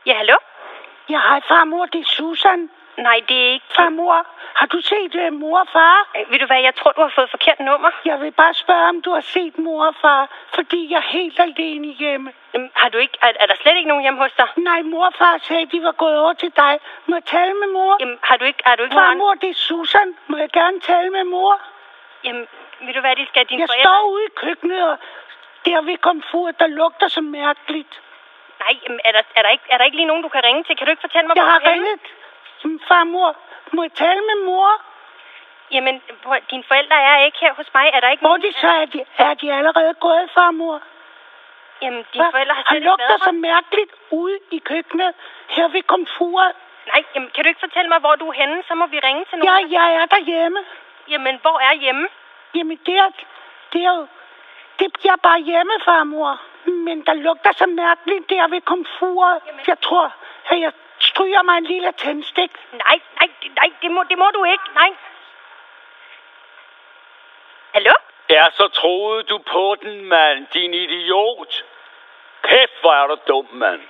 Ja, hallo? Ja, hej farmor, det er Susan. Nej, det er ikke... Farmor, har du set mor og far? Ved du hvad, jeg tror, du har fået forkert nummer. Jeg vil bare spørge, om du har set mor og far, fordi jeg er helt alene hjemme. Jamen, har du ikke... Er der slet ikke nogen hjemme hos dig? Nej, mor og far sagde, de var gået over til dig. Må jeg tale med mor? Jamen, har du ikke Farmor, det er Susan. Må jeg gerne tale med mor? Jamen, ved du hvad, de skal dine jeg forældre... står ude i køkkenet, og der ved komfuret, der lugter så mærkeligt. Nej, jamen, er der ikke lige nogen, du kan ringe til? Kan du ikke fortælle mig, jeg hvor har du er henne? ringet. Jamen, farmor, må jeg tale med mor? Jamen, dine forældre er ikke her hos mig. Er der ikke hvor nogen... de så er de allerede gået, farmor? Jamen, dine forældre har slet ikke lugter været så mærkeligt ude i køkkenet, her ved komfuret. Nej, jamen, kan du ikke fortælle mig, hvor du er henne? Så må vi ringe til nogen. Ja, jeg er derhjemme. Jamen, hvor er hjemme? Jamen, det bliver bare hjemme, farmor. Men der lugter så mærkeligt der ved komfuret. Jamen. Jeg tror, at jeg stryger mig en lille tændstik. Nej, det må du ikke. Nej. Hallo? Ja, så troede du på den, mand, din idiot. Kæft, hvor er du dum, mand.